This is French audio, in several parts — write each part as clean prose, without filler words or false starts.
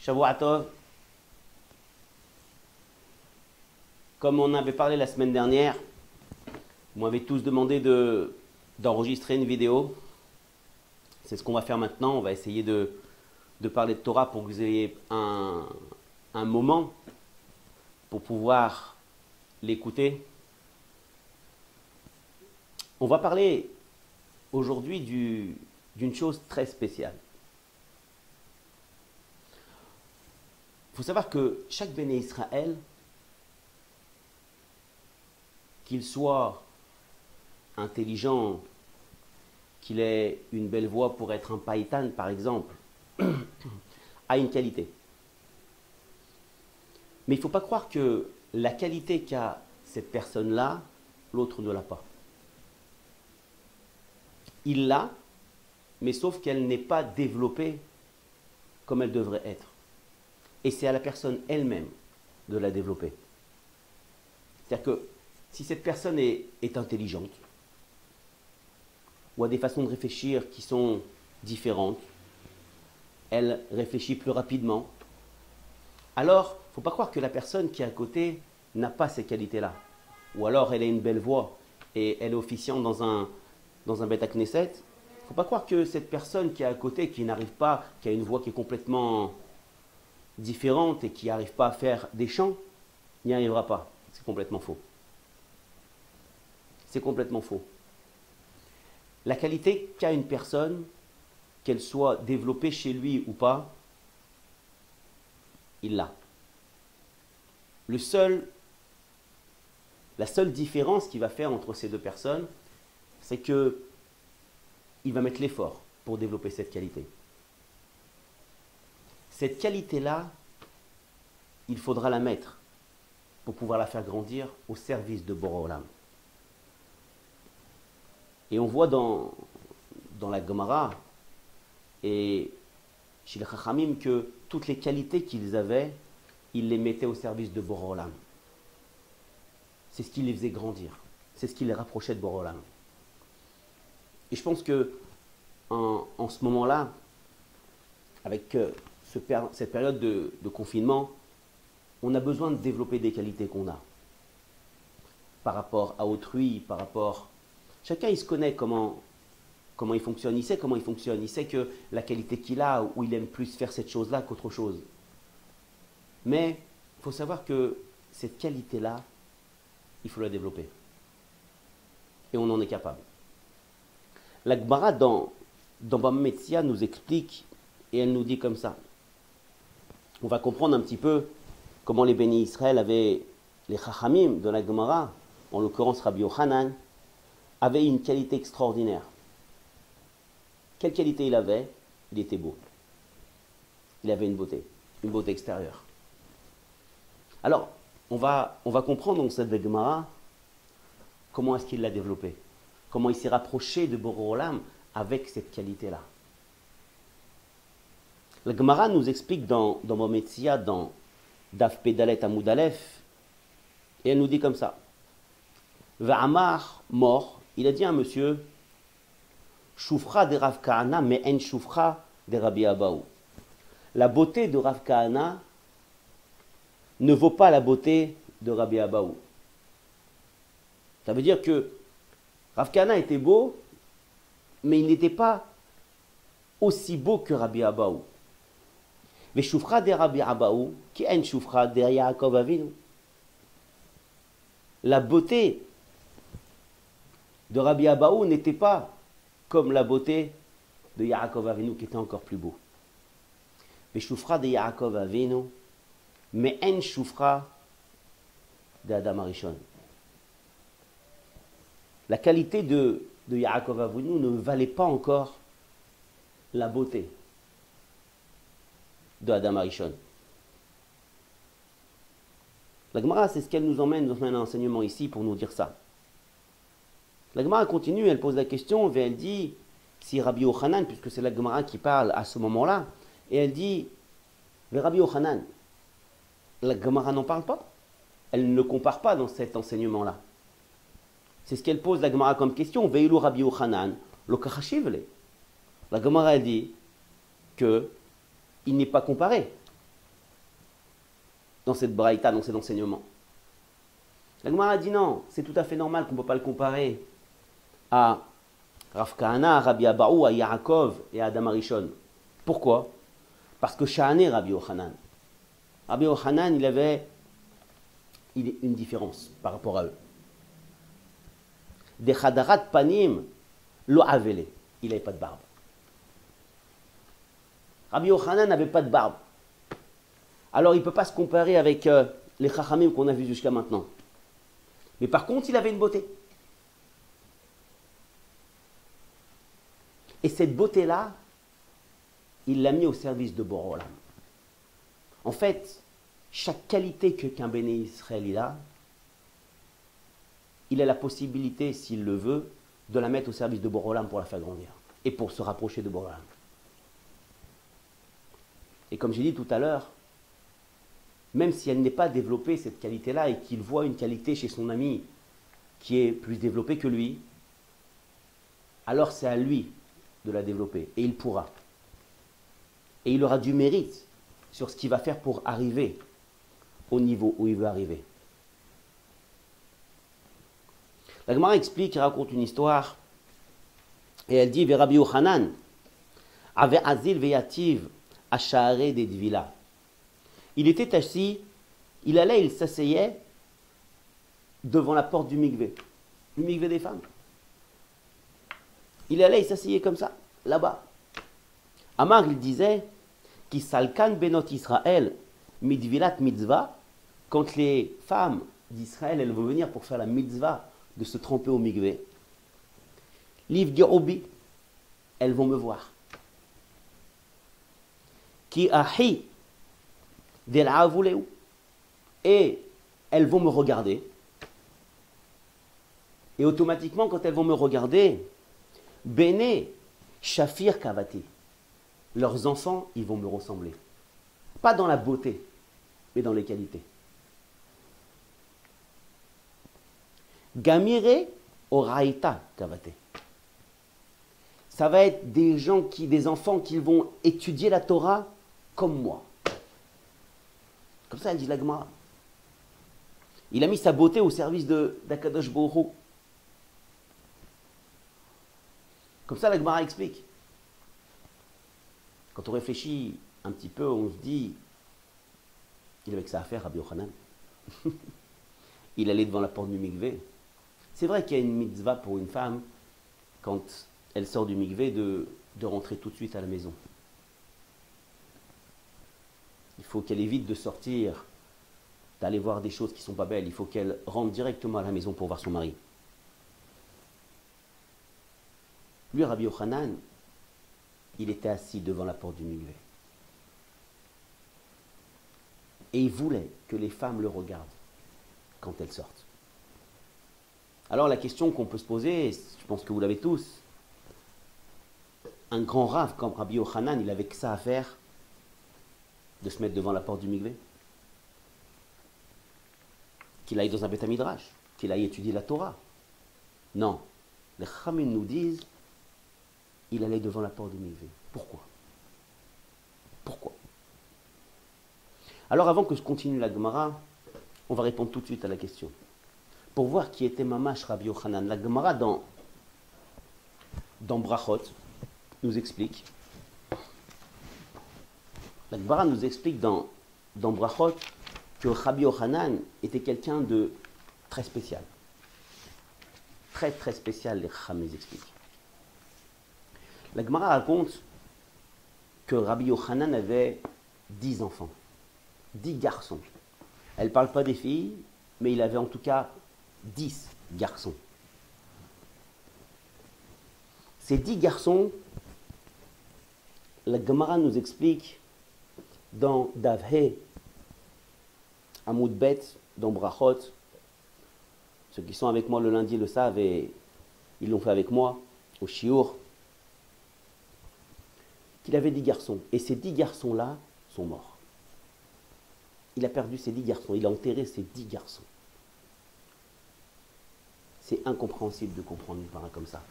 Shavua Tov. Comme on avait parlé la semaine dernière, vous m'avez tous demandé d'enregistrer une vidéo. C'est ce qu'on va faire maintenant. On va essayer de parler de Torah pour que vous ayez un moment pour pouvoir l'écouter. On va parler aujourd'hui d'une chose très spéciale. Il faut savoir que chaque Béné Israël, qu'il soit intelligent, qu'il ait une belle voix pour être un païtan par exemple, a une qualité. Mais il ne faut pas croire que la qualité qu'a cette personne-là, l'autre ne l'a pas. Il l'a, mais sauf qu'elle n'est pas développée comme elle devrait être. Et c'est à la personne elle-même de la développer. C'est-à-dire que si cette personne est intelligente, ou a des façons de réfléchir qui sont différentes, elle réfléchit plus rapidement, alors il ne faut pas croire que la personne qui est à côté n'a pas ces qualités-là. Ou alors elle a une belle voix et elle est officiante dans un Beth Knesset. Il ne faut pas croire que cette personne qui est à côté, qui n'arrive pas, qui a une voix qui est complètement différente et qui n'arrive pas à faire des chants, n'y arrivera pas. C'est complètement faux. C'est complètement faux. La qualité qu'a une personne, qu'elle soit développée chez lui ou pas, il l'a. La seule différence qu'il va faire entre ces deux personnes, c'est que il va mettre l'effort pour développer cette qualité. Cette qualité-là, il faudra la mettre pour pouvoir la faire grandir au service de Boré Olam. Et on voit dans la Gemara et chez les Chachamim que toutes les qualités qu'ils avaient, ils les mettaient au service de Boré Olam. C'est ce qui les faisait grandir. C'est ce qui les rapprochait de Boré Olam. Et je pense que en ce moment-là, avec cette période de confinement, on a besoin de développer des qualités qu'on a. Par rapport à autrui, par rapport... Chacun, il se connaît comment il fonctionne. Il sait comment il fonctionne. Il sait que la qualité qu'il a, où il aime plus faire cette chose-là qu'autre chose. Mais il faut savoir que cette qualité-là, il faut la développer. Et on en est capable. La Gemara dans Baba Metzia nous explique, et elle nous dit comme ça. On va comprendre un petit peu comment les bénis Israël avaient, les Chachamim de la Gemara, en l'occurrence Rabbi Yochanan, avait une qualité extraordinaire. Quelle qualité il avait? Il était beau. Il avait une beauté extérieure. Alors, on va comprendre dans cette Gemara comment est-ce qu'il l'a développé, comment il s'est rapproché de Boré Olam avec cette qualité-là. La Gemara nous explique dans Mometsia, dans Daf Pedalet Amud Aleph, et elle nous dit comme ça. Va'amar, mort, il a dit à un monsieur, Shufra de Rav Kahana, mais en Shufra de Rabbi Abaou. La beauté de Rav Kahana ne vaut pas la beauté de Rabbi Abaou. Ça veut dire que Rav Kahana était beau, mais il n'était pas aussi beau que Rabbi Abaou. Mais Shufra de Rabbi Abaou, qui est Shufra de Yaakov Avinu. La beauté de Rabbi Abaou n'était pas comme la beauté de Yaakov Avinu qui était encore plus beau. Mais Shufra de Yaakov Avinu, mais en Shufra de Adam Arishon. La qualité de Yaakov Avinu ne valait pas encore la beauté de Adam Arishon. La Gemara, c'est ce qu'elle nous emmène dans un enseignement ici pour nous dire ça. La Gemara continue, elle pose la question, et elle dit, si Rabbi Yochanan, puisque c'est la Gemara qui parle à ce moment-là, et elle dit, mais Rabbi Yochanan, la Gemara n'en parle pas. Elle ne le compare pas dans cet enseignement-là. C'est ce qu'elle pose la Gemara comme question. Veilou Rabbi Yochanan, lo kachashivle. La Gemara elle dit que il n'est pas comparé dans cette braïta, dans cet enseignement. La Gemara a dit non, c'est tout à fait normal qu'on ne peut pas le comparer à Rav Kahana, à Rabbi Abaou, à Yaakov et à Adam Arishon. Pourquoi? Parce que Sha'ané Rabbi Yochanan. Rabbi Yochanan, il avait une différence par rapport à eux. Des Khadarat Panim, lo avele. Il n'avait pas de barbe. Rabbi Yochanan n'avait pas de barbe. Alors il ne peut pas se comparer avec les Chachamim qu'on a vus jusqu'à maintenant. Mais par contre, il avait une beauté. Et cette beauté-là, il l'a mis au service de Boré Olam. En fait, chaque qualité qu'un béné Israël il a la possibilité, s'il le veut, de la mettre au service de Boré Olam pour la faire grandir et pour se rapprocher de Boré Olam. Et comme j'ai dit tout à l'heure, même si elle n'est pas développée, cette qualité-là, et qu'il voit une qualité chez son ami qui est plus développée que lui, alors c'est à lui de la développer, et il pourra. Et il aura du mérite sur ce qu'il va faire pour arriver au niveau où il veut arriver. La Gemara explique, elle raconte une histoire, et elle dit, « Rabbi Yochanan, avait azil veyativ ashare des dvila. » Il était assis, il s'asseyait devant la porte du mikvé. Le mikvé des femmes. Il s'asseyait comme ça, là-bas. Amar, il disait, qui salkan benot Israël, midvilat mitzvah, quand les femmes d'Israël, elles vont venir pour faire la mitzvah de se tremper au mikvé. Liv gerobi, elles vont me voir. Qui ahi et elles vont me regarder. Et automatiquement, quand elles vont me regarder, Béné, Shafir Kavati, leurs enfants, ils vont me ressembler. Pas dans la beauté, mais dans les qualités. Gamire Oraita Kavate. Ça va être des enfants qui vont étudier la Torah comme moi. Comme ça, elle dit la Gemara. Il a mis sa beauté au service d'Akadosh Baruch Hu. Comme ça, la Gemara explique. Quand on réfléchit un petit peu, on se dit, il avait que ça à faire, Rabbi Yochanan. Il allait devant la porte du mikvé. C'est vrai qu'il y a une mitzvah pour une femme, quand elle sort du mikvé, de rentrer tout de suite à la maison. Il faut qu'elle évite de sortir, d'aller voir des choses qui ne sont pas belles. Il faut qu'elle rentre directement à la maison pour voir son mari. Lui, Rabbi Yochanan, il était assis devant la porte du mikvé. Et il voulait que les femmes le regardent quand elles sortent. Alors la question qu'on peut se poser, je pense que vous l'avez tous, un grand rave comme Rabbi Yochanan, il avait que ça à faire de se mettre devant la porte du mikvé, qu'il aille dans un Beth Midrash, qu'il aille étudier la Torah. Non, les Chachamim nous disent, il allait devant la porte du mikvé. Pourquoi? Pourquoi? Alors avant que je continue la Gemara, on va répondre tout de suite à la question. Pour voir qui était Mamash Rabbi Yochanan, la Gemara dans Brachot nous explique. La Gemara nous explique dans Brachot que Rabbi Yochanan était quelqu'un de très spécial. Très très spécial, les Chachamim nous expliquent. La Gemara raconte que Rabbi Yochanan avait 10 enfants, 10 garçons. Elle ne parle pas des filles, mais il avait en tout cas 10 garçons. Ces 10 garçons, la Gemara nous explique dans Davhe, Amoud Bet, dans Brachot. Ceux qui sont avec moi le lundi le savent et ils l'ont fait avec moi au Shiur. Qu'il avait 10 garçons. Et ces 10 garçons-là sont morts. Il a perdu ses 10 garçons. Il a enterré ses 10 garçons. C'est incompréhensible de comprendre une parole comme ça.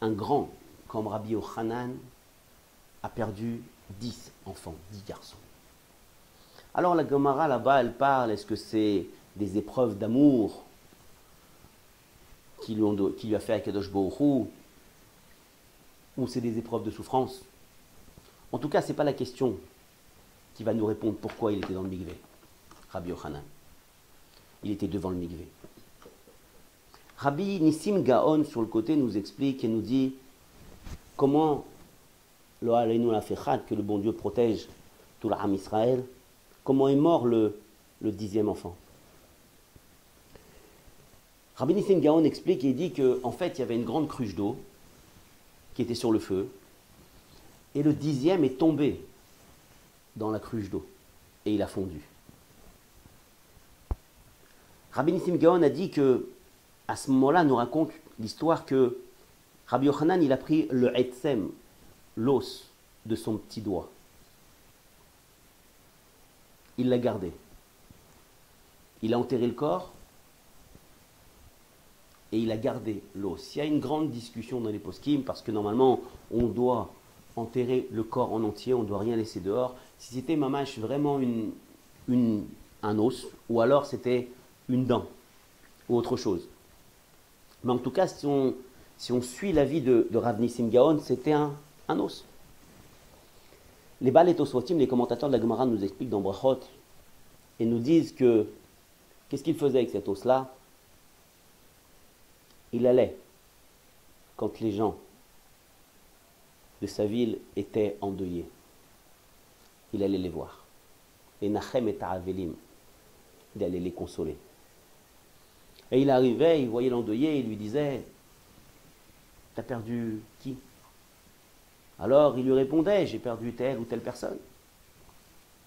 Un grand comme Rabbi Yochanan a perdu 10 enfants, 10 garçons. Alors la Gemara là-bas, elle parle, est-ce que c'est des épreuves d'amour qui lui a fait Akadosh Baruch Hu, ou c'est des épreuves de souffrance? En tout cas, ce n'est pas la question qui va nous répondre pourquoi il était dans le mikvé, Rabbi Yochanan. Il était devant le mikvé. Rabbi Nissim Gaon, sur le côté, nous explique et nous dit comment Lo Aleinu Lafechad, que le bon Dieu protège tout l'Am Israël, comment est mort le 10e enfant. Rabbi Nissim Gaon explique et dit qu'en fait, il y avait une grande cruche d'eau qui était sur le feu, et le 10e est tombé dans la cruche d'eau, et il a fondu. Rabbi Nissim Gaon a dit que, à ce moment-là, nous raconte l'histoire que Rabbi Yochanan, il a pris le etzem, l'os de son petit doigt. Il l'a gardé. Il a enterré le corps et il a gardé l'os. Il y a une grande discussion dans les poskim parce que normalement, on doit enterrer le corps en entier, on ne doit rien laisser dehors. Si c'était mamash vraiment un os, ou alors c'était une dent, ou autre chose. Mais en tout cas, si on suit l'avis de Rav Nissim Gaon, c'était un os. Les Baal et Tosfotim, les commentateurs de la Gemara nous expliquent dans Brachot, et nous disent que, qu'est-ce qu'il faisait avec cet os-là? Il allait, quand les gens de sa ville étaient endeuillés, il allait les voir. Et Nachem et Ta'avelim, il allait les consoler. Et il arrivait, il voyait l'endeuillé, il lui disait « T'as perdu qui ?» Alors il lui répondait « J'ai perdu telle ou telle personne. »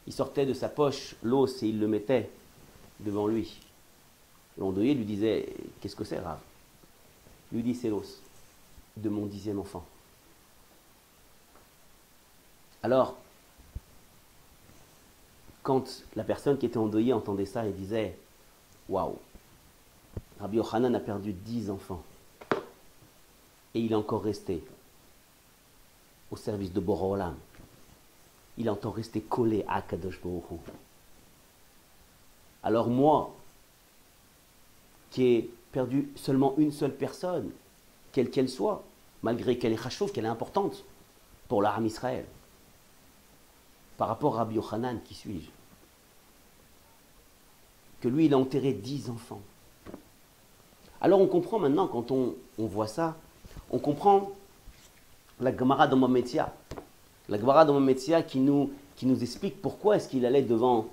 Il sortait de sa poche l'os et il le mettait devant lui. L'endeuillé lui disait « Qu'est-ce que c'est, Rav ?» Il lui dit « C'est l'os de mon 10e enfant. » Alors, quand la personne qui était endeuillée entendait ça, elle disait « Waouh, Rabbi Yochanan a perdu 10 enfants et il est encore resté au service de Boré Olam. Il est encore resté collé à Kadosh Baruch Hu. Alors moi, qui ai perdu seulement une seule personne, quelle qu'elle soit, malgré qu'elle est chachouv, qu'elle est importante pour l'Am Israël, par rapport à Rabbi Yochanan, qui suis-je? Que lui, il a enterré 10 enfants. Alors on comprend maintenant, quand on voit ça, on comprend la Gemara dans Mometia. La Gemara dans Mometia qui nous explique pourquoi est-ce qu'il allait devant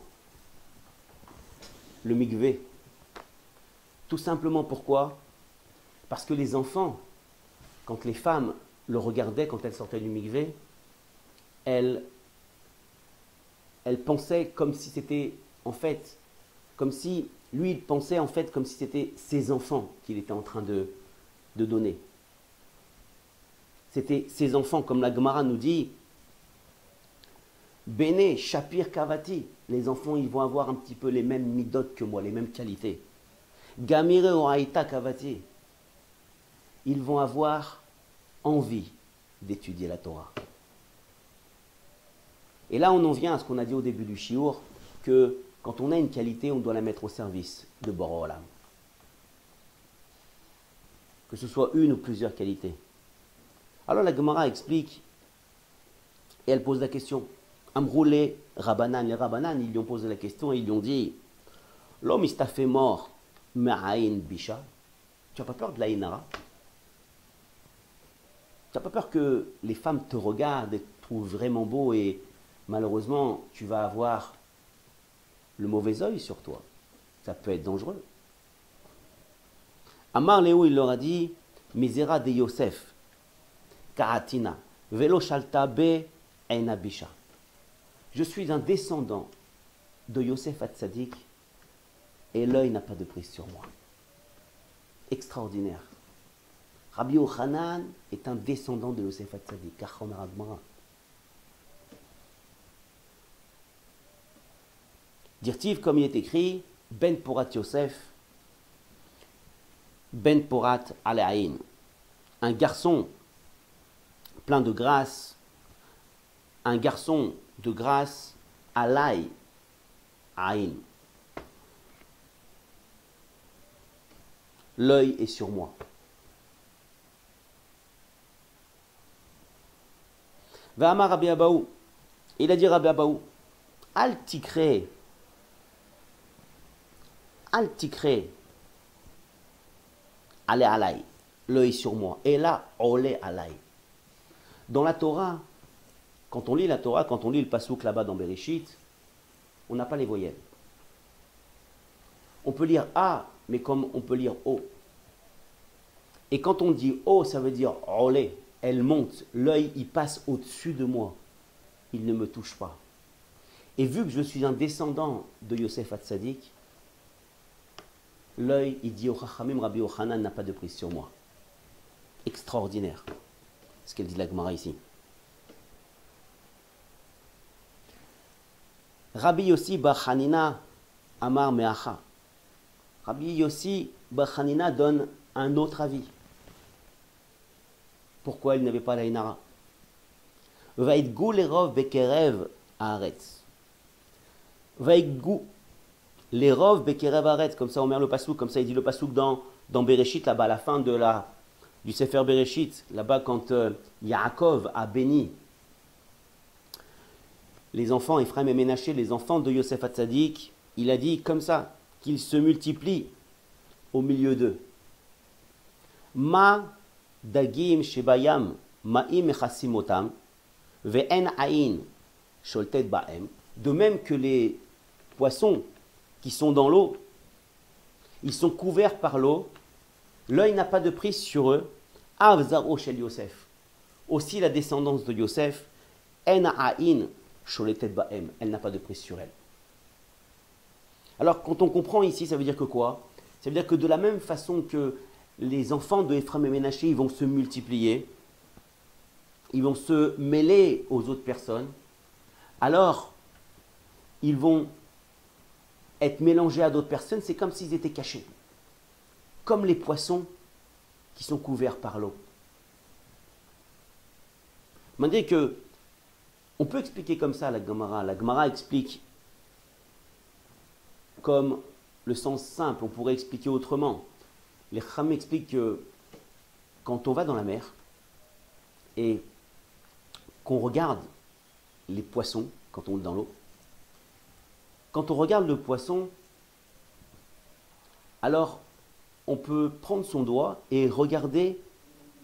le mikvé. Tout simplement pourquoi? Parce que les enfants, quand les femmes le regardaient, quand elles sortaient du mikvé, elles pensaient comme si c'était, en fait, comme si, lui, il pensait en fait comme si c'était ses enfants qu'il était en train de donner. C'était ses enfants, comme la Gemara nous dit, Bene, Shapir, Kavati, les enfants, ils vont avoir un petit peu les mêmes midot que moi, les mêmes qualités. Gamire ou Aïta, Kavati, ils vont avoir envie d'étudier la Torah. Et là, on en vient à ce qu'on a dit au début du shiur, que quand on a une qualité, on doit la mettre au service de Boré Olam. Que ce soit une ou plusieurs qualités. Alors la Gemara explique, et elle pose la question. Amrou les Rabbanan, ils lui ont posé la question et ils lui ont dit, l'homme il t'a fait mort, ma'aïn bisha. Tu n'as pas peur de la inara? Tu n'as pas peur que les femmes te regardent et te trouvent vraiment beau et malheureusement tu vas avoir le mauvais œil sur toi? Ça peut être dangereux. Amar Léo, il leur a dit, Misera de Yosef, Karatina, Velo Shalta be Enabisha. Je suis un descendant de Yosef Hatzadik et l'œil n'a pas de prise sur moi. Extraordinaire. Rabbi Yochanan est un descendant de Yosef Hatzadik. Kachom Radmara. Dirtiv, comme il est écrit, Ben Porat Yosef, Ben Porat Aleaïn. Un garçon plein de grâce, un garçon de grâce à l'ail Aïn. L'œil est sur moi. Va'amar Rabbi Abaou. Il a dit Rabbi Abaou, Al tikre, allez alay, l'œil sur moi. Et là, olé alay. Dans la Torah, quand on lit la Torah, quand on lit le pasouk là-bas dans Bereshit, on n'a pas les voyelles. On peut lire A, mais comme on peut lire O. Et quand on dit O, ça veut dire olé, elle monte, l'œil il passe au-dessus de moi. Il ne me touche pas. Et vu que je suis un descendant de Yosef Hatzadik, l'œil, il dit au Chachamim, Rabbi Yochanan n'a pas de prise sur moi. Extraordinaire. Ce qu'elle dit la Gemara ici. Rabbi Yossi bar Hanina Amar Meacha. Rabbi Yossi bar Hanina donne un autre avis. Pourquoi il n'avait pas la Inara? Vaïdgou l'erov bekerev haaretz. Vaïdgou l'erov bekerev haaretz. Comme ça on met le pasouk, comme ça il dit le pasouk dans Bereshit, là-bas à la fin du Sefer Bereshit, là-bas quand Yaakov a béni les enfants, Ephraim et Ménaché, les enfants de Yosef Hatzadik, il a dit comme ça, qu'ils se multiplient au milieu d'eux. Ma dagim shebayam ma'im echasimotam ve'en aïn sholtet ba'em. De même que les poissons qui sont dans l'eau, ils sont couverts par l'eau, l'œil n'a pas de prise sur eux. Avzaro shel Yosef. Aussi la descendance de Yosef, en aïn sholtet ba'em. Elle n'a pas de prise sur elle. Alors quand on comprend ici, ça veut dire que quoi? Ça veut dire que de la même façon que les enfants de Ephraim et Ménaché, ils vont se multiplier, ils vont se mêler aux autres personnes, alors ils vont être mélangés à d'autres personnes, c'est comme s'ils étaient cachés. Comme les poissons qui sont couverts par l'eau. Malgré que, on peut expliquer comme ça la Gemara. La Gemara explique comme le sens simple, on pourrait expliquer autrement. Les Chachamim expliquent que quand on va dans la mer et qu'on regarde les poissons, quand on est dans l'eau, quand on regarde le poisson, alors on peut prendre son doigt et regarder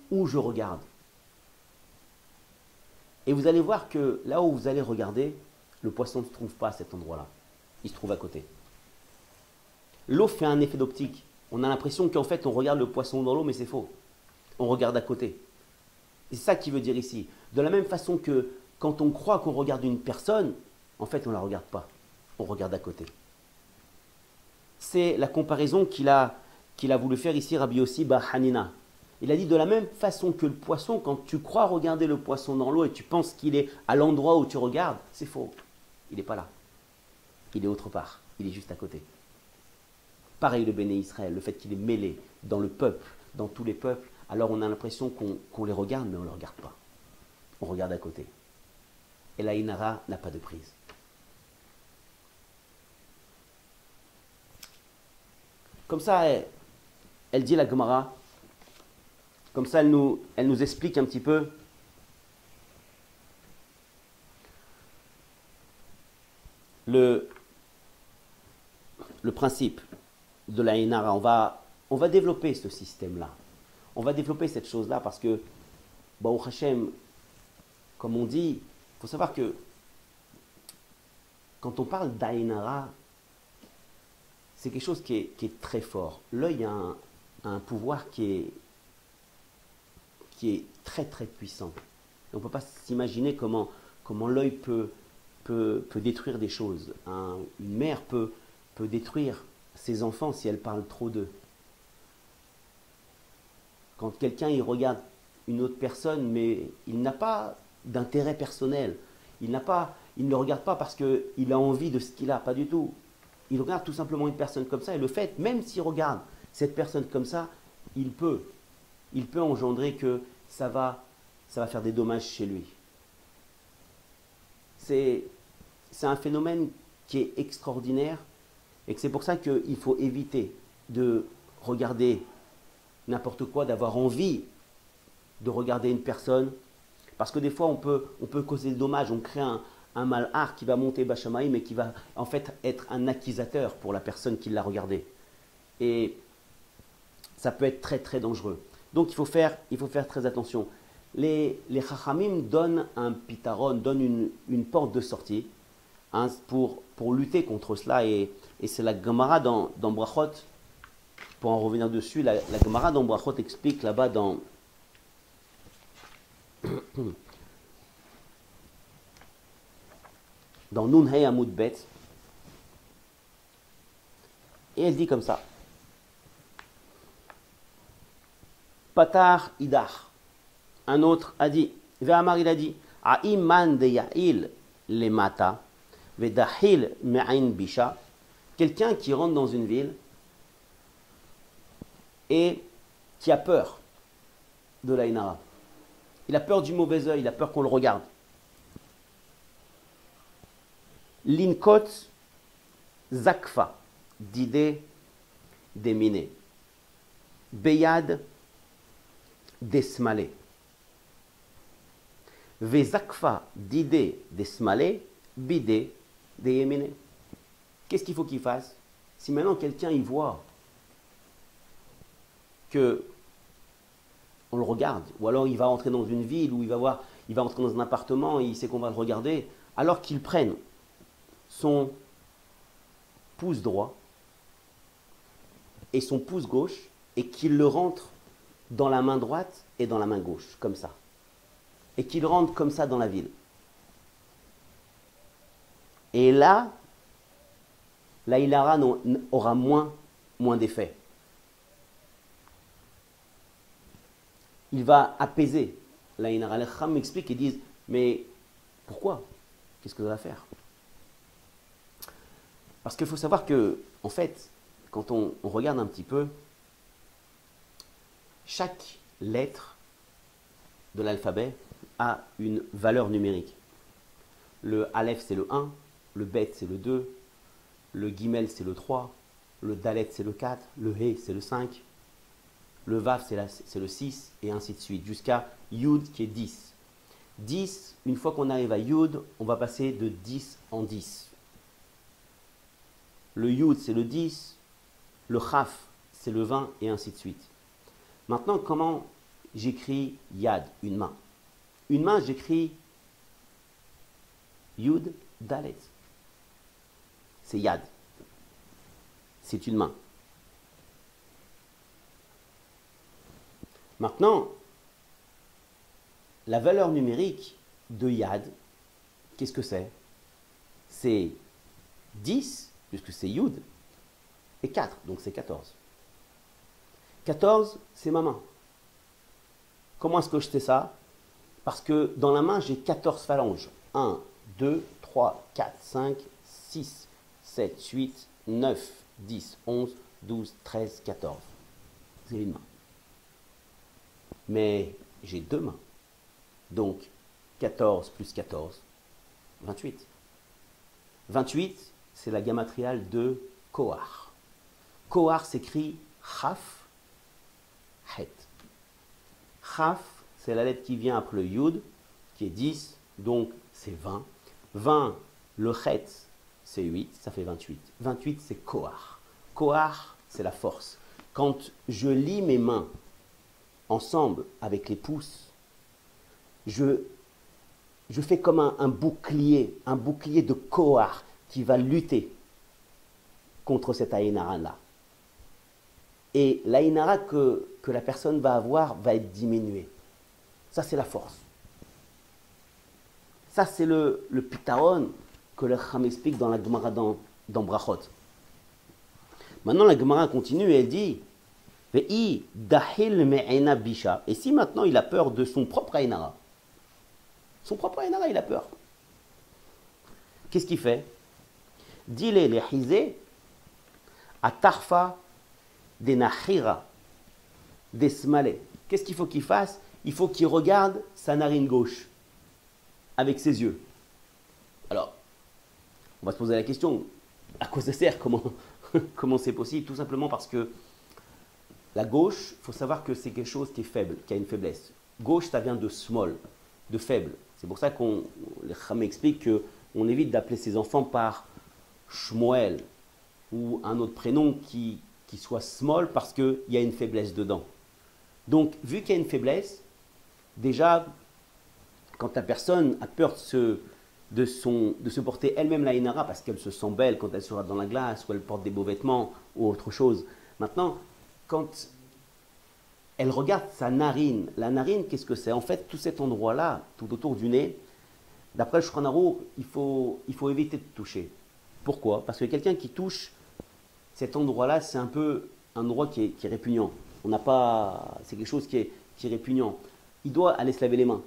où je regarde. Et vous allez voir que là où vous allez regarder, le poisson ne se trouve pas à cet endroit-là. Il se trouve à côté. L'eau fait un effet d'optique. On a l'impression qu'en fait on regarde le poisson dans l'eau, mais c'est faux. On regarde à côté. C'est ça qu'il veut dire ici. De la même façon que quand on croit qu'on regarde une personne, en fait on ne la regarde pas. On regarde à côté. C'est la comparaison qu'il a voulu faire ici Rabbi Yossi bar Hanina. Il a dit de la même façon que le poisson, quand tu crois regarder le poisson dans l'eau et tu penses qu'il est à l'endroit où tu regardes, c'est faux. Il n'est pas là. Il est autre part. Il est juste à côté. Pareil le Béné Israël, le fait qu'il est mêlé dans le peuple, dans tous les peuples, alors on a l'impression qu'on les regarde, mais on ne les regarde pas. On regarde à côté. Et la Inara n'a pas de prise. Comme ça, elle dit la Gemara, comme ça elle nous explique un petit peu le principe de la Inara. On va développer ce système-là. On va développer cette chose-là parce que, Baruch Hashem, comme on dit, il faut savoir que quand on parle d'Ainara, c'est quelque chose qui est très fort. L'œil a un pouvoir qui est très très puissant. Et on ne peut pas s'imaginer comment l'œil peut détruire des choses. Une mère peut détruire ses enfants si elle parle trop d'eux. Quand quelqu'un il regarde une autre personne, mais il n'a pas d'intérêt personnel, il ne le regarde pas parce qu'il a envie de ce qu'il a, pas du tout. Il regarde tout simplement une personne comme ça, et le fait, même s'il regarde cette personne comme ça, il peut engendrer que ça va faire des dommages chez lui. C'est un phénomène qui est extraordinaire et que c'est pour ça qu'il faut éviter de regarder n'importe quoi, d'avoir envie de regarder une personne. Parce que des fois, on peut causer le dommage, on crée un malhar qui va monter Bachamaïm et qui va en fait être un accusateur pour la personne qui l'a regardé. Et ça peut être très très dangereux. Donc il faut faire très attention. Les Chachamim donnent un pitaron, donnent une porte de sortie hein, pour lutter contre cela. Et c'est la Gemara dans Brachot, pour en revenir dessus, la Gemara dans Brachot explique là-bas dans Nun Hey Amud Bet, et elle dit comme ça. Patar Idar. Un autre a dit, Ve'amar il a dit, A'iman de Ya'il le mata, Ve'dahil me'ain bisha. Quelqu'un qui rentre dans une ville et qui a peur de la Inara. Il a peur du mauvais œil, il a peur qu'on le regarde. Linkot zakfa, d'idée déminée. Beyad desmalé. Vezakfa d'idée desmalé, bidé de yéminé. Qu'est-ce qu'il faut qu'il fasse? Si maintenant quelqu'un y voit que on le regarde, ou alors il va entrer dans une ville, ou il va entrer dans un appartement, et il sait qu'on va le regarder, alors qu'il prenne son pouce droit et son pouce gauche, et qu'il le rentre dans la main droite et dans la main gauche, comme ça. Et qu'il rentre comme ça dans la ville. Et là, la Ilara aura moins d'effet. Il va apaiser la Inara. Les Chacham m'expliquent et disent, mais pourquoi? Qu'est-ce que ça va faire? Parce qu'il faut savoir que, en fait, quand on regarde un petit peu, chaque lettre de l'alphabet a une valeur numérique. Le Aleph, c'est le 1, le Bet, c'est le 2, le Gimel, c'est le 3, le Dalet, c'est le 4, le He, c'est le 5, le Vav, c'est le 6, et ainsi de suite, jusqu'à Yud qui est 10. 10, une fois qu'on arrive à Yud, on va passer de 10 en 10. Le Yud, c'est le 10, le Chaf, c'est le 20, et ainsi de suite. Maintenant, comment j'écris Yad, une main? Une main, j'écris Yud, Dalet. C'est Yad. C'est une main. Maintenant, la valeur numérique de Yad, qu'est-ce que c'est? C'est 10, puisque c'est Yud, et 4, donc c'est 14. 14, c'est ma main. Comment est-ce que je sais ça? Parce que dans la main, j'ai 14 phalanges. 1, 2, 3, 4, 5, 6, 7, 8, 9, 10, 11, 12, 13, 14. C'est une main. Mais j'ai deux mains. Donc, 14 plus 14, 28. 28, c'est la gammatriale de Kohar. Kohar s'écrit Chaf, Het. Chaf, c'est la lettre qui vient après le Yud, qui est 10, donc c'est 20. 20, le Het, c'est 8, ça fait 28. 28, c'est Kohar. Kohar, c'est la force. Quand je lie mes mains ensemble avec les pouces, je fais comme un bouclier de Kohar qui va lutter contre cette Aïnara-là. Et l'Aïnara que la personne va avoir va être diminuée. Ça, c'est la force. Ça, c'est le pitaron que le Chacham explique dans la Gemara dans Brachot. Maintenant, la Gemara continue et elle dit Ve'i dahil me'ena bisha. Et si maintenant il a peur de son propre Aïnara, son propre Aïnara, il a peur. Qu'est-ce qu'il fait? Dile le hizé à tarfa des nahira des smale. Qu'est-ce qu'il faut qu'il fasse? Il faut qu'il regarde sa narine gauche avec ses yeux. Alors, On va se poser la question, à quoi ça sert? Comment c'est possible? Tout simplement parce que la gauche, il faut savoir que c'est quelque chose qui est faible, qui a une faiblesse. Gauche, ça vient de small, de faible. C'est pour ça les Chacham expliquent qu'on évite d'appeler ses enfants par Shmuel ou un autre prénom qui soit small parce qu'il y a une faiblesse dedans. Donc, vu qu'il y a une faiblesse, déjà, quand la personne a peur de se porter elle-même la inara parce qu'elle se sent belle quand elle sera dans la glace ou elle porte des beaux vêtements ou autre chose. Maintenant, quand elle regarde sa narine, la narine, qu'est-ce que c'est? En fait, tout cet endroit-là, tout autour du nez, d'après le Shulchan Aruch, il faut éviter de toucher. Pourquoi? Parce que quelqu'un qui touche cet endroit-là, c'est un peu un endroit qui est répugnant. C'est quelque chose qui est répugnant. Il doit aller se laver les mains.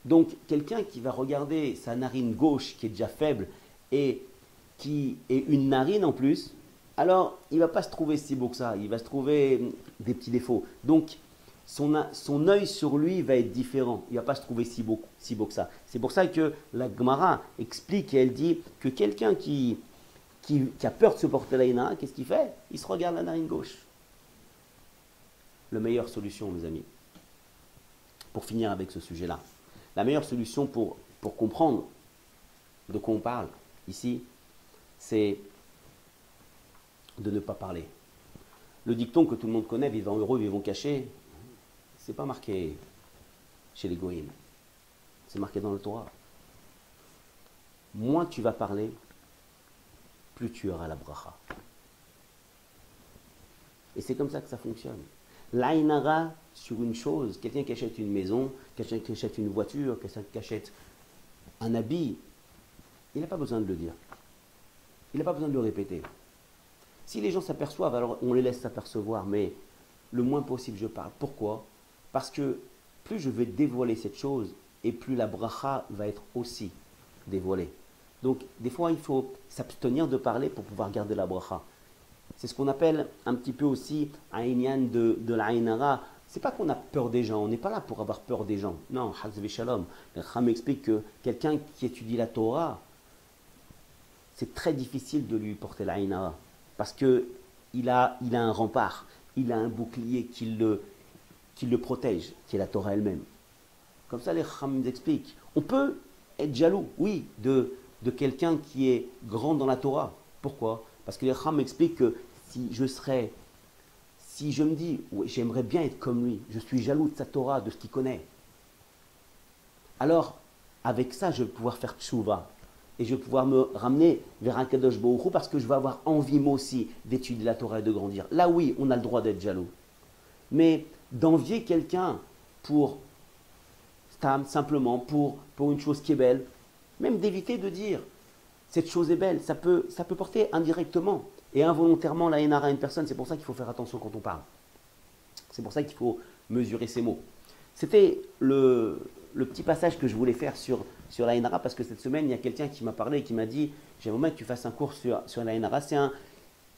Donc, quelqu'un qui va regarder sa narine gauche, qui est déjà faible, et qui est une narine en plus, alors il ne va pas se trouver si beau que ça. Il va se trouver des petits défauts. Donc, son œil sur lui va être différent. Il ne va pas se trouver si beau que ça. C'est pour ça que la Gemara explique et elle dit que quelqu'un qui a peur de se porter la inara, qu'est-ce qu'il fait? Il se regarde la narine gauche. La meilleure solution, mes amis, pour finir avec ce sujet-là, la meilleure solution pour comprendre de quoi on parle ici, c'est de ne pas parler. Le dicton que tout le monde connaît, vivant heureux, vivons cachés, c'est pas marqué chez les goïms. C'est marqué dans le Torah. Moins tu vas parler, plus tu auras la bracha. Et c'est comme ça que ça fonctionne. L'aïnara sur une chose, quelqu'un qui achète une maison, quelqu'un qui achète une voiture, quelqu'un qui achète un habit, il n'a pas besoin de le dire. Il n'a pas besoin de le répéter. Si les gens s'aperçoivent, alors on les laisse s'apercevoir, mais le moins possible je parle. Pourquoi? Parce que plus je vais dévoiler cette chose, et plus la bracha va être aussi dévoilée. Donc, des fois, il faut s'abstenir de parler pour pouvoir garder la bracha. C'est ce qu'on appelle un petit peu aussi un inyan de la ainara. C'est pas qu'on a peur des gens, on n'est pas là pour avoir peur des gens. Non, Hazvi Shalom. Le Chacham explique que quelqu'un qui étudie la Torah, c'est très difficile de lui porter la ainara. Parce qu'il a un rempart, il a un bouclier qui le protège, qui est la Torah elle-même. Comme ça, les Chacham expliquent. On peut être jaloux, oui, de quelqu'un qui est grand dans la Torah. Pourquoi? Parce que les Chacham expliquent que si je me dis, oui, j'aimerais bien être comme lui, je suis jaloux de sa Torah, de ce qu'il connaît, alors avec ça, je vais pouvoir faire tchouva. Et je vais pouvoir me ramener vers un Kadosh Baruch Hu parce que je vais avoir envie, moi aussi, d'étudier la Torah et de grandir. Là, oui, on a le droit d'être jaloux. Mais d'envier quelqu'un pour simplement pour une chose qui est belle, même d'éviter de dire cette chose est belle, ça peut porter indirectement et involontairement la haine à une personne. C'est pour ça qu'il faut faire attention quand on parle. C'est pour ça qu'il faut mesurer ses mots. C'était le petit passage que je voulais faire sur la haine parce que cette semaine, il y a quelqu'un qui m'a parlé et qui m'a dit j'aimerais que tu fasses un cours sur la haine.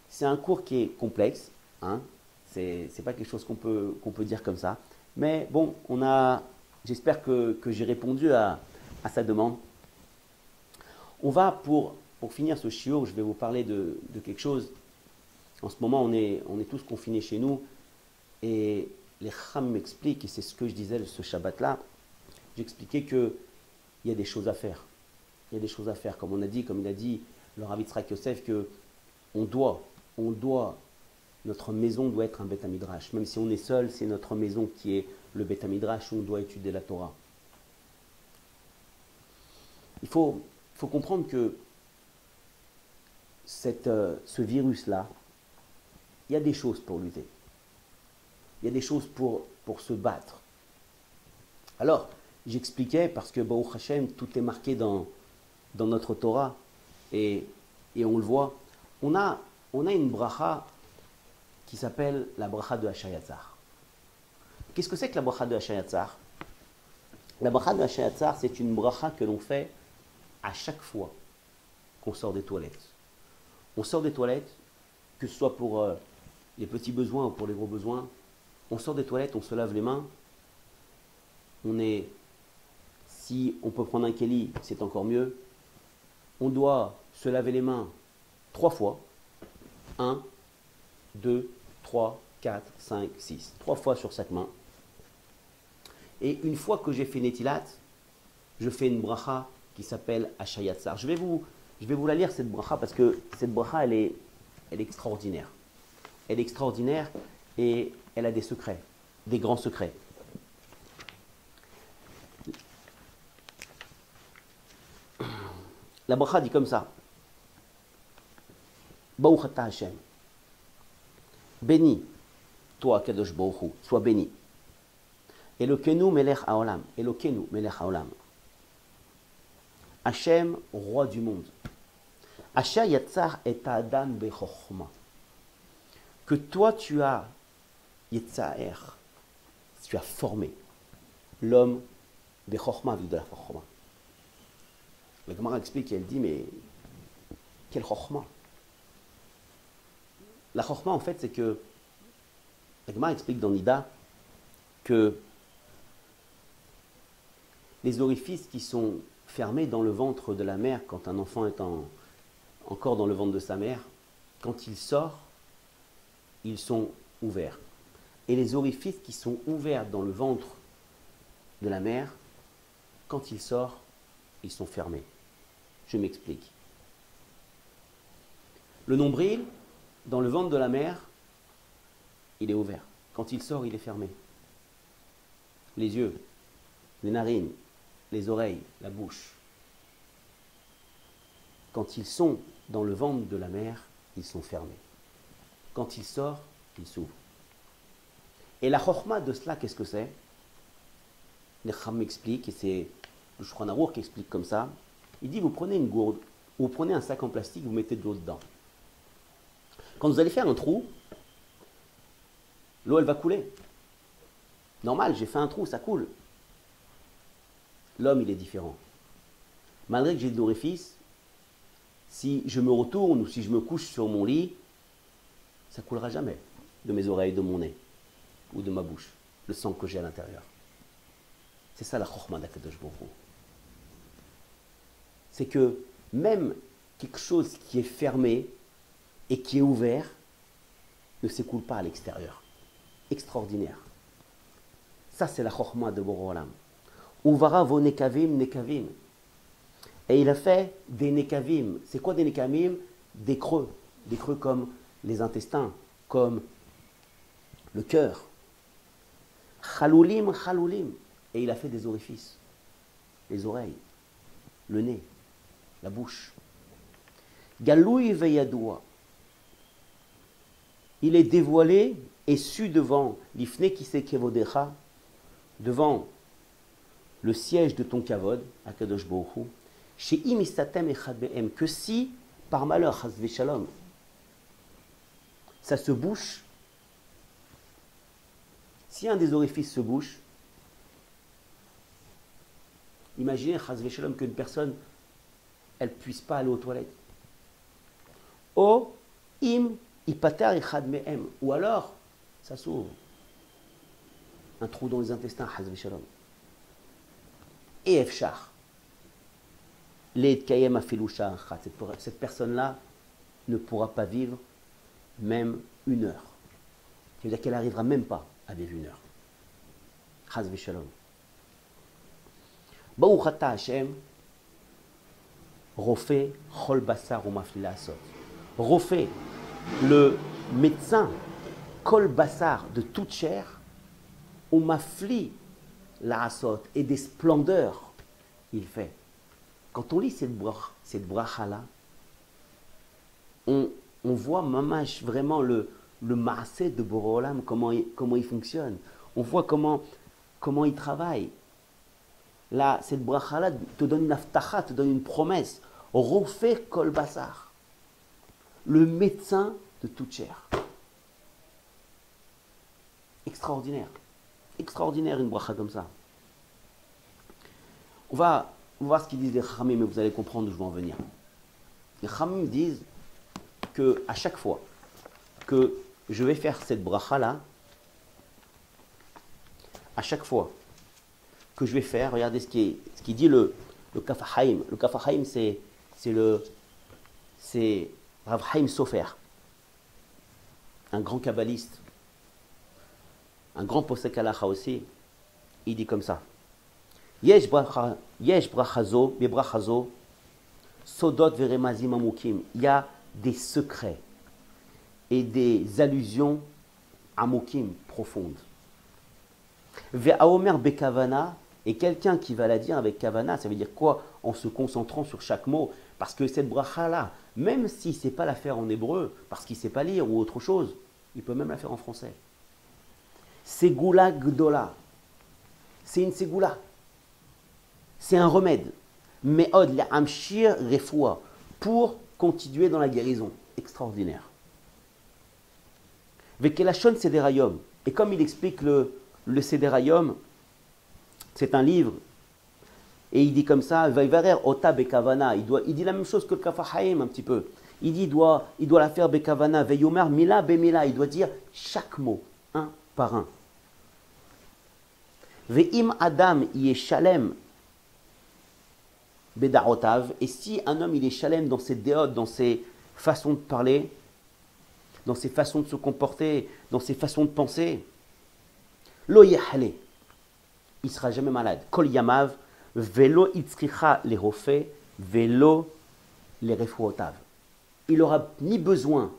C'est un cours qui est complexe. Hein. C'est pas quelque chose qu'on peut dire comme ça. Mais bon, j'espère que j'ai répondu à sa demande. On va, pour finir ce shiur, je vais vous parler de quelque chose. En ce moment, on est tous confinés chez nous. Et les Chacham m'expliquent, et c'est ce que je disais ce Shabbat-là, j'expliquais qu'il y a des choses à faire. Il y a des choses à faire. Comme il a dit le Rav Yitzhak Yosef, que notre maison doit être un Beth Midrash. Même si on est seul, c'est notre maison qui est le Beth Midrash où on doit étudier la Torah. Il faut comprendre que ce virus-là, il y a des choses pour lutter. Il y a des choses pour se battre. Alors, j'expliquais, parce que Baruch Hashem, tout est marqué dans notre Torah, et on le voit, on a une bracha qui s'appelle la bracha de Hashayatzar. Qu'est-ce que c'est que la bracha de Hashayatzar? La bracha de Hashayatzar, c'est une bracha que l'on fait à chaque fois qu'on sort des toilettes. On sort des toilettes, que ce soit pour les petits besoins ou pour les gros besoins, on sort des toilettes, on se lave les mains, si on peut prendre un keli, c'est encore mieux. On doit se laver les mains 3 fois. 1, 2, 3, 4, 5, 6. 3 fois sur chaque main. Et une fois que j'ai fait Netilat, je fais une bracha qui s'appelle Ashayatzar. Je vais vous la lire cette bracha parce que cette bracha, elle est extraordinaire. Elle est extraordinaire et elle a des secrets, des grands secrets. La bracha dit comme ça. Baruch ata Hashem. Béni, toi, Kadosh Baruch Hu, sois béni. Elokenu melech haolam. Elokenu melech haolam. Hashem, roi du monde. Asher yatzar et adam bechochma. Que toi tu as yetzaer, tu as formé l'homme bechochma, avec de la chochma. La Gemara explique et elle dit, mais quelle chochma? La chochma, en fait, c'est que la Gemara explique dans Nida que les orifices qui sont fermés dans le ventre de la mère quand un enfant est encore dans le ventre de sa mère, quand il sort, ils sont ouverts. Et les orifices qui sont ouverts dans le ventre de la mère, quand il sort, ils sont fermés. Je m'explique. Le nombril, dans le ventre de la mère, il est ouvert. Quand il sort, il est fermé. Les yeux, les narines, les oreilles, la bouche. Quand ils sont dans le ventre de la mère, ils sont fermés. Quand il sort, il s'ouvre. Et la chokhma de cela, qu'est-ce que c'est? Les Chacham expliquent, et c'est le Shulchan Aruch qui explique comme ça. Il dit, vous prenez une gourde, ou vous prenez un sac en plastique, vous mettez de l'eau dedans. Quand vous allez faire un trou, l'eau, elle va couler. Normal, j'ai fait un trou, ça coule. L'homme, il est différent. Malgré que j'ai de l'orifice, si je me retourne ou si je me couche sur mon lit, ça ne coulera jamais de mes oreilles, de mon nez ou de ma bouche, le sang que j'ai à l'intérieur. C'est ça la chokhma d'Akadosh Baruch Hu. C'est que même quelque chose qui est fermé et qui est ouvert ne s'écoule pas à l'extérieur. Extraordinaire. Ça, c'est la chokhma de Boré Olam. Uvara vo nekavim nekavim. Et il a fait des nekavim. C'est quoi des nekavim? Des creux. Des creux comme les intestins, comme le cœur. Chaloulim, chaloulim. Et il a fait des orifices. Les oreilles, le nez, la bouche. Galoui veyadoua. Il est dévoilé et su devant l'ifne kise kevodecha, devant le siège de ton kavod, Akadosh Baruch Hu, chez imistatem echad be'em, que si, par malheur, chas v'shalom, ça se bouche, si un des orifices se bouche, imaginez, chas v'shalom, qu'une personne, elle ne puisse pas aller aux toilettes. O im ipater echad me'em, ou alors, ça s'ouvre. Un trou dans les intestins, chas v'shalom. Et Efchar, cette personne-là ne pourra pas vivre même 1 heure. C'est-à-dire qu'elle n'arrivera même pas à vivre 1 heure. Chaz v'shalom. Baruch ata Hashem, Rofé chol basar ou mafli la'asot. Rofé, le médecin, kol basar de toute chair, ou mafli la'asot, et des splendeurs, il fait. Quand on lit cette bracha-là, on voit mamash vraiment le maaseh de Boré Olam, comment il fonctionne. On voit comment il travaille. Là, cette bracha-là te donne une aftacha, te donne une promesse. Rofé kol basar. Le médecin de toute chair. Extraordinaire. Extraordinaire une bracha comme ça. On va voir ce qu'ils disent les Chachamim, mais vous allez comprendre où je vais en venir. Les Chachamim disent que à chaque fois que je vais faire cette bracha-là, à chaque fois que je vais faire, regardez ce qui dit le Kaf HaChaim. Le Kaf HaChaim, c'est c'est Rav Chaim Sofer, un grand kabbaliste, un grand posek halacha aussi. Il dit comme ça. Yesh brachazo, bebrachazo, sodot veremazim amukim. Il y a des secrets et des allusions amukim profondes. Ve'aomer bekavana, et quelqu'un qui va la dire avec kavana, ça veut dire quoi? En se concentrant sur chaque mot. Parce que cette bracha-là, même s'il ne sait pas la faire en hébreu, parce qu'il ne sait pas lire ou autre chose, il peut même la faire en français. Segula gdola. C'est une ségoula. C'est un remède. Me'od l'amshir refoua. Pour continuer dans la guérison. Extraordinaire. Vekelashon Sederayom. Et comme il explique le Sederayom, c'est un livre, et il dit comme ça, Vaivarer Ota Bekavana. Il dit la même chose que le Kafahaim un petit peu. Il dit il doit la faire Bekavana. Veyomer Mila Bemila. Il doit dire chaque mot, un par un. Ve'im Adam Yeshalem Bedarotav. Et si un homme il est shalem dans ses déotes, dans ses façons de parler, dans ses façons de se comporter, dans ses façons de penser, lo yahale, il ne sera jamais malade. Kol yamav, velo itzricha les rofé, velo les refuotav. Il n'aura ni besoin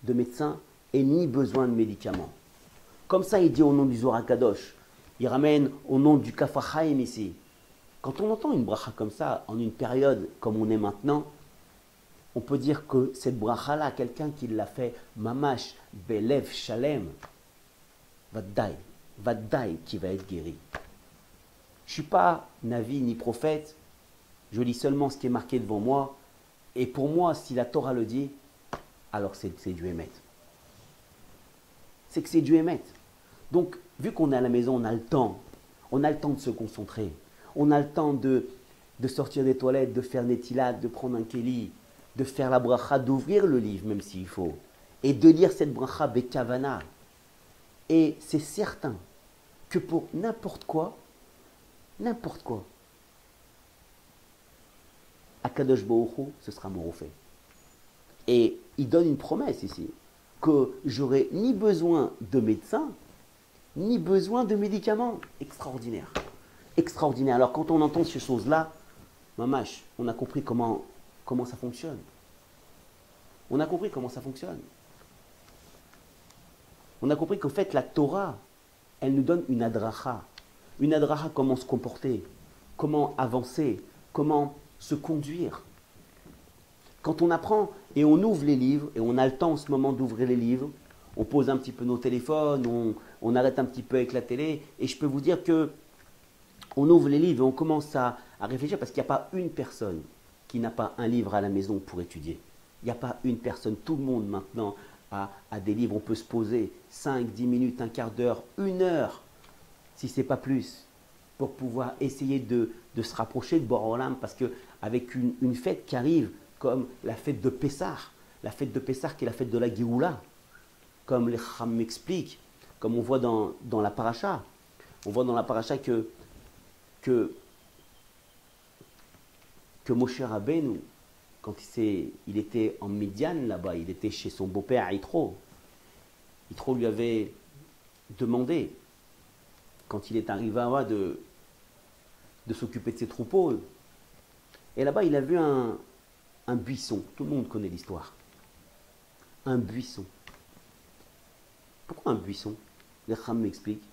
de médecins et ni besoin de médicaments. Comme ça, il dit au nom du Zohar Kadosh. Il ramène au nom du Kafachaim ici. Quand on entend une bracha comme ça, en une période comme on est maintenant, on peut dire que cette bracha-là, quelqu'un qui l'a fait, mamash, belev, shalem, vaddaï, qui va être guéri. Je ne suis pas navi ni prophète, je lis seulement ce qui est marqué devant moi, et pour moi, si la Torah le dit, alors c'est du émet. C'est que c'est du émet. Donc, vu qu'on est à la maison, on a le temps de se concentrer, on a le temps de sortir des toilettes, de faire netilat, de prendre un kéli, de faire la bracha, d'ouvrir le livre même s'il faut, et de lire cette bracha bekavana. Et c'est certain que pour n'importe quoi, Akadosh Baruch Hu, ce sera mon refait. Et il donne une promesse ici, que j'aurai ni besoin de médecins, ni besoin de médicaments. Extraordinaire. Extraordinaire. Alors quand on entend ces choses-là, mamash, on a compris comment ça fonctionne. On a compris comment ça fonctionne. On a compris qu'en fait, la Torah, elle nous donne une adracha. Une adracha, comment se comporter, comment avancer, comment se conduire. Quand on apprend et on ouvre les livres, et on a le temps en ce moment d'ouvrir les livres, on pose un petit peu nos téléphones, on arrête un petit peu avec la télé, et je peux vous dire que on ouvre les livres et on commence à réfléchir, parce qu'il n'y a pas une personne qui n'a pas un livre à la maison pour étudier. Il n'y a pas une personne, tout le monde maintenant a des livres, on peut se poser 5, 10 minutes, un quart d'heure, 1 heure, si ce n'est pas plus, pour pouvoir essayer de se rapprocher de Boré Olam, parce qu'avec une fête qui arrive, comme la fête de Pessah qui est la fête de la Géoula, comme les Chacham m'expliquent, comme on voit dans la paracha, que Moshe Rabbeinu, quand il était en Midian là-bas, il était chez son beau-père Yitro. Yitro lui avait demandé, quand il est arrivé là-bas, de s'occuper de ses troupeaux. Et là-bas, il a vu un buisson. Tout le monde connaît l'histoire. Un buisson. Pourquoi un buisson? Les Chacham m'expliquent.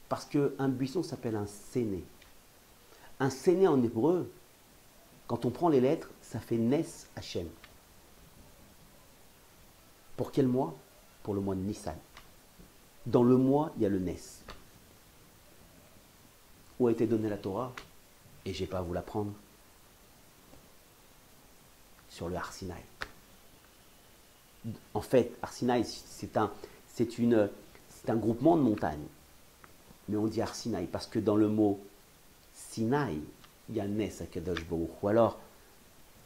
Parce qu'un buisson s'appelle un séné. Un séné en hébreu, quand on prend les lettres, ça fait Nes Hachem. Pour quel mois? Pour le mois de Nissan. Dans le mois, il y a le Nes. Où a été donnée la Torah? Et je n'ai pas à vous l'apprendre. Sur le Har Sinaï. En fait, Har Sinaï, c'est un groupement de montagnes. Mais on dit Har Sinaï parce que dans le mot Sinaï, il y a Nes Akadosh Baruch Hu. Alors,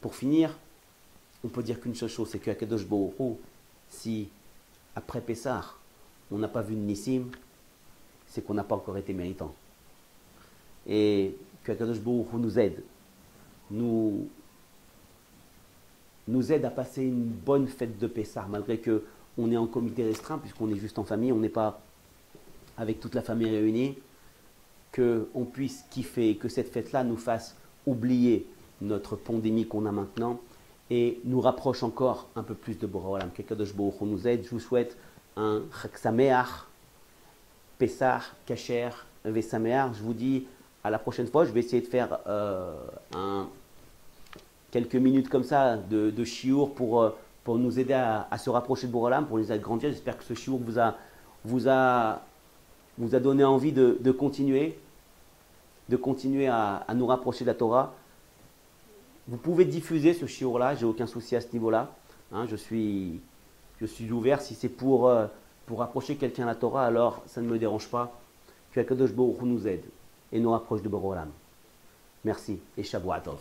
pour finir, on peut dire qu'une seule chose, c'est qu'Akadosh Baruch Hu, si après Pessah, on n'a pas vu de Nissim, c'est qu'on n'a pas encore été méritant. Et qu'Akadosh Baruch Hu nous aide, nous nous aide à passer une bonne fête de Pessah, malgré qu'on est en comité restreint, puisqu'on est juste en famille, on n'est pas avec toute la famille réunie, qu'on puisse kiffer, que cette fête-là nous fasse oublier notre pandémie qu'on a maintenant et nous rapproche encore un peu plus de Boré Olam. Qu'Akadosh Baruch Hu nous aide. Je vous souhaite un Chag Sameach, Pessah, Kasher, Vesameach. Je vous dis à la prochaine fois. Je vais essayer de faire quelques minutes comme ça de chiour pour nous aider à se rapprocher de Boré Olam, pour les agrandir. J'espère que ce chiour vous a donné envie de continuer à nous rapprocher de la Torah. Vous pouvez diffuser ce chiour-là, j'ai aucun souci à ce niveau-là. Hein, je suis ouvert. Si c'est pour rapprocher quelqu'un à la Torah, alors ça ne me dérange pas. Que Akadosh Baruch Hu nous aide et nous rapproche de Boré Olam. Merci et Shavua Tov.